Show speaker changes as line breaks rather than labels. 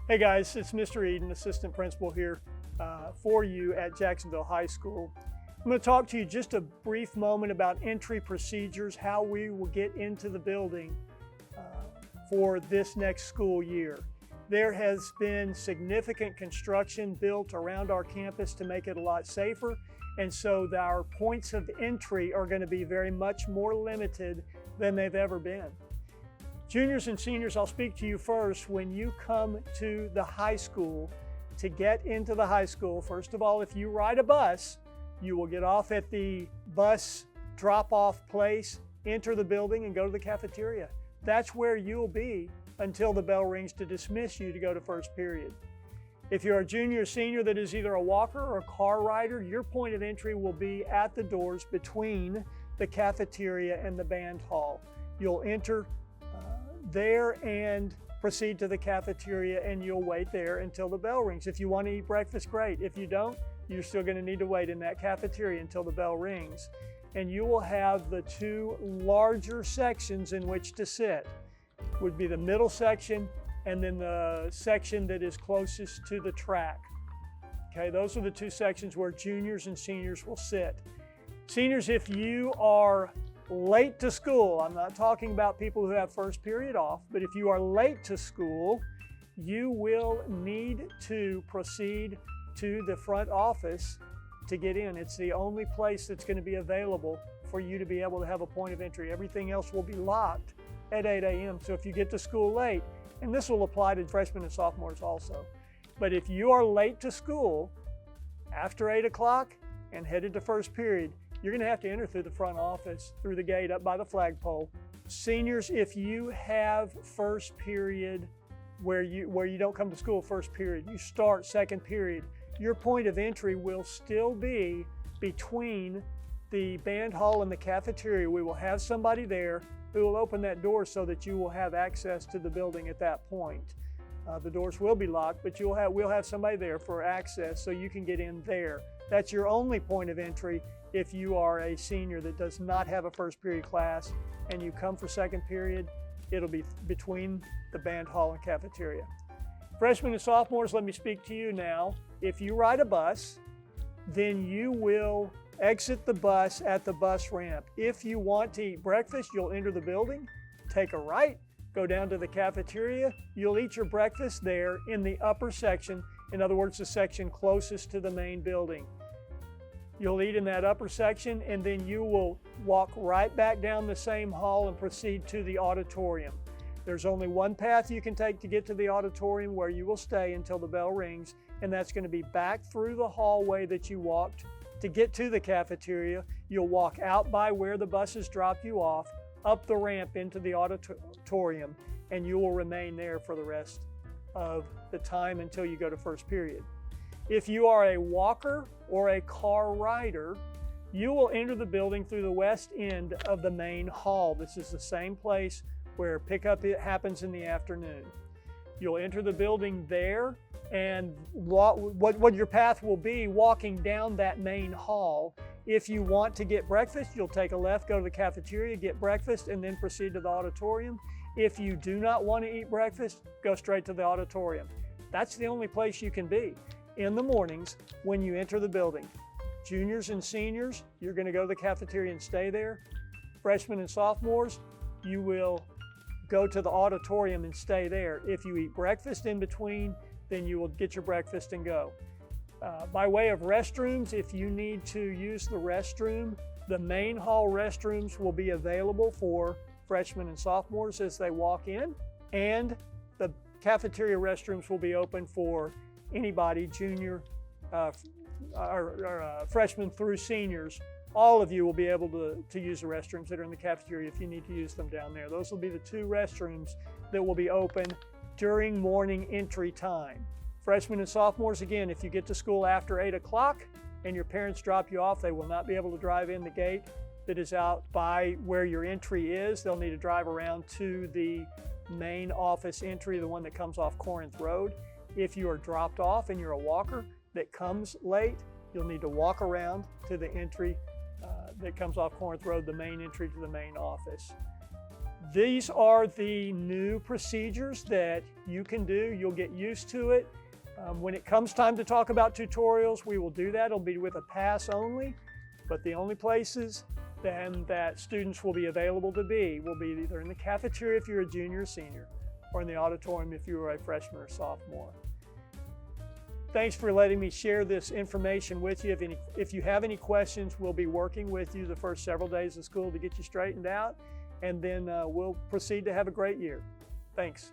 Hey guys, it's Mr. Eden, assistant principal here for you at Jacksonville High School. I'm going to talk to you just a brief moment about entry procedures, how we will get into the building for this next school year. There has been significant construction built around our campus to make it a lot safer, and so our points of entry are going to be very much more limited than they've ever been. Juniors and seniors, I'll speak to you first. When you come to the high school, to get into the high school, first of all, if you ride a bus, you will get off at the bus drop-off place, enter the building, and go to the cafeteria. That's where you'll be until the bell rings to dismiss you to go to first period. If you're a junior or senior that is either a walker or a car rider, your point of entry will be at the doors between the cafeteria and the band hall. You'll enter there and proceed to the cafeteria, and you'll wait there until the bell rings. If you want to eat breakfast, great. If you don't, you're still going to need to wait in that cafeteria until the bell rings. And you will have the two larger sections in which to sit. Would be the middle section and then the section that is closest to the track. Okay, those are the two sections where juniors and seniors will sit. Seniors, if you are late to school, I'm not talking about people who have first period off, but if you are late to school, you will need to proceed to the front office to get in. It's the only place that's going to be available for you to be able to have a point of entry. Everything else will be locked at 8 a.m. So if you get to school late, and this will apply to freshmen and sophomores also, but if you are late to school after 8 o'clock and headed to first period, you're going to have to enter through the front office, through the gate up by the flagpole. Seniors, if you have first period where you don't come to school first period, you start second period, your point of entry will still be between the band hall and the cafeteria. We will have somebody there who will open that door so that you will have access to the building at that point. The doors will be locked, but we'll have somebody there for access so you can get in there. That's your only point of entry if you are a senior that does not have a first period class and you come for second period. It'll be between the band hall and cafeteria. Freshmen and sophomores, let me speak to you now. If you ride a bus, then you will exit the bus at the bus ramp. If you want to eat breakfast, you'll enter the building, take a right, go down to the cafeteria. You'll eat your breakfast there in the upper section. In other words, the section closest to the main building. You'll eat in that upper section, and then you will walk right back down the same hall and proceed to the auditorium. There's only one path you can take to get to the auditorium, where you will stay until the bell rings, and that's going to be back through the hallway that you walked to get to the cafeteria. You'll walk out by where the buses drop you off, up the ramp into the auditorium, and you will remain there for the rest of the time until you go to first period. If you are a walker or a car rider, you will enter the building through the west end of the main hall. This is the same place where pickup happens in the afternoon. You'll enter the building there, and what your path will be walking down that main hall. If you want to get breakfast, you'll take a left, go to the cafeteria, get breakfast, and then proceed to the auditorium. If you do not want to eat breakfast, go straight to the auditorium. That's the only place you can be in the mornings when you enter the building. Juniors and seniors, you're going to go to the cafeteria and stay there. Freshmen and sophomores, you will go to the auditorium and stay there. If you eat breakfast in between, then you will get your breakfast and go. By way of restrooms, if you need to use the restroom, the main hall restrooms will be available for freshmen and sophomores as they walk in, and the cafeteria restrooms will be open for anybody, junior, freshmen through seniors. All of you will be able to use the restrooms that are in the cafeteria if you need to use them down there. Those will be the two restrooms that will be open during morning entry time. Freshmen and sophomores, again, if you get to school after 8 o'clock and your parents drop you off, they will not be able to drive in the gate that is out by where your entry is. They'll need to drive around to the main office entry, the one that comes off Corinth Road. If you are dropped off and you're a walker that comes late, you'll need to walk around to the entry that comes off Corinth Road, the main entry to the main office. These are the new procedures that you can do. You'll get used to it. When it comes time to talk about tutorials, we will do that. It'll be with a pass only, but the only places then that students will be available to be will be either in the cafeteria if you're a junior or senior, or in the auditorium if you are a freshman or sophomore. Thanks for letting me share this information with you. If you have any questions, we'll be working with you the first several days of school to get you straightened out, and then we'll proceed to have a great year. Thanks.